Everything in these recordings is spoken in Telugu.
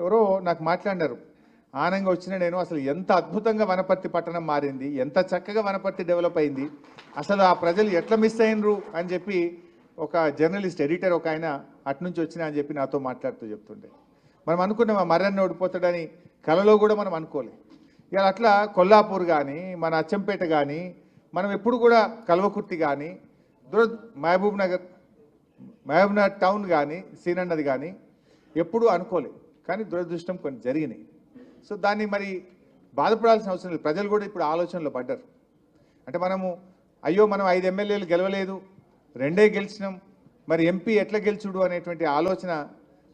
ఎవరో నాకు మాట్లాడారు, ఆనంగా వచ్చిన నేను అసలు ఎంత అద్భుతంగా వనపర్తి పట్టణం మారింది, ఎంత చక్కగా వనపర్తి డెవలప్ అయింది, అసలు ఆ ప్రజలు ఎట్లా మిస్ అయినరు అని చెప్పి ఒక జర్నలిస్ట్ ఎడిటర్ ఒక ఆయన అట్నుంచి వచ్చినా అని చెప్పి నాతో మాట్లాడుతూ చెప్తుండే. మనం అనుకున్నాం ఆ మర్రన్న ఓడిపోతాడని, కలలో కూడా మనం అనుకోలే. ఇక అట్లా కొల్లాపూర్ కానీ, మన అచ్చంపేట కానీ, మనం ఎప్పుడు కూడా కల్వకుర్తి కానీ, మహబూబ్ నగర్ టౌన్ కానీ, సీనన్నది కానీ ఎప్పుడూ అనుకోలే. కానీ దురదృష్టం కొన్ని జరిగినాయి. సో దాన్ని మరి బాధపడాల్సిన అవసరం లేదు. ప్రజలు కూడా ఇప్పుడు ఆలోచనలో పడ్డారు. అంటే మనము అయ్యో మనం 5 ఎమ్మెల్యేలు గెలవలేదు, 2 గెలిచినాం, మరి ఎంపీ ఎట్లా గెలుచుడు అనేటువంటి ఆలోచన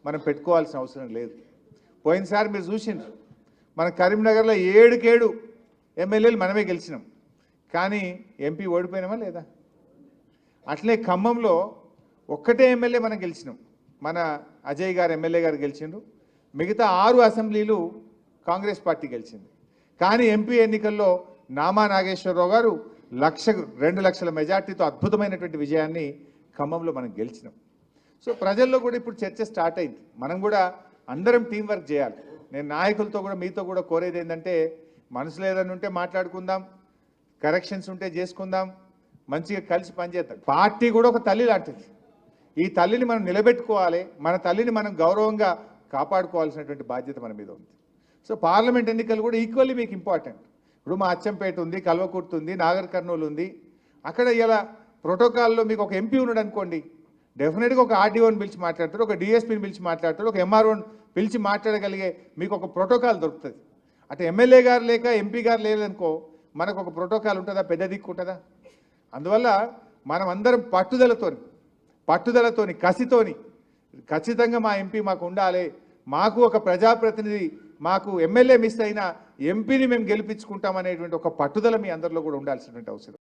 మనం పెట్టుకోవాల్సిన అవసరం లేదు. పోయినసారి మీరు చూసిండ్రు, మన కరీంనగర్లో 7 ఎమ్మెల్యేలు మనమే గెలిచినాం, కానీ ఎంపీ ఓడిపోయినామా లేదా? అట్లే ఖమ్మంలో ఒక్కటే ఎమ్మెల్యే మనం గెలిచినాం, మన అజయ్ గారు ఎమ్మెల్యే గారు గెలిచిండ్రు. మిగతా 6 అసెంబ్లీలు కాంగ్రెస్ పార్టీ గెలిచింది. కానీ ఎంపీ ఎన్నికల్లో నామా నాగేశ్వరరావు గారు 2 లక్షల మెజార్టీతో అద్భుతమైనటువంటి విజయాన్ని ఖమ్మంలో మనం గెలిచినాం. సో ప్రజల్లో కూడా ఇప్పుడు చర్చ స్టార్ట్ అయింది. మనం కూడా అందరం టీం వర్క్ చేయాలి. నేను నాయకులతో కూడా మీతో కూడా కోరేది ఏంటంటే, మనసులో ఏదైనా ఉంటే మాట్లాడుకుందాం, కరెక్షన్స్ ఉంటే చేసుకుందాం, మంచిగా కలిసి పనిచేద్దాం. పార్టీ కూడా ఒక తల్లి లాంటిది. ఈ తల్లిని మనం నిలబెట్టుకోవాలి, మన తల్లిని మనం గౌరవంగా కాపాడుకోవాల్సినటువంటి బాధ్యత మన మీద ఉంది. సో పార్లమెంట్ ఎన్నికలు కూడా ఈక్వల్లీ మీకు ఇంపార్టెంట్. ఇప్పుడు మా అచ్చంపేట ఉంది, కల్వకుర్తి ఉంది, నాగర్ కర్నూలు ఉంది. అక్కడ ఇలా ప్రోటోకాల్లో మీకు ఒక ఎంపీ ఉన్నాడు అనుకోండి, డెఫినెట్గా ఒక ఆర్డీఓని పిలిచి మాట్లాడతాడు, ఒక డిఎస్పీని పిలిచి మాట్లాడతాడు, ఒక ఎంఆర్ఓని పిలిచి మాట్లాడగలిగే మీకు ఒక ప్రోటోకాల్ దొరుకుతుంది. అటు ఎమ్మెల్యే గారు లేక ఎంపీ గారు లేదనుకో, మనకు ఒక ప్రోటోకాల్ ఉంటుందా? పెద్ద దిక్కు ఉంటుందా? అందువల్ల మనం అందరం పట్టుదలతోని కసితోని ఖచ్చితంగా మా ఎంపీ మాకు ఉండాలి, మాకు ఒక ప్రజాప్రతినిధి, మాకు ఎమ్మెల్యే మిస్ అయినా ఎంపీని మేము గెలిపించుకుంటాం అనేటువంటి ఒక పట్టుదల మీ అందరిలో కూడా ఉండాల్సినటువంటి అవసరం.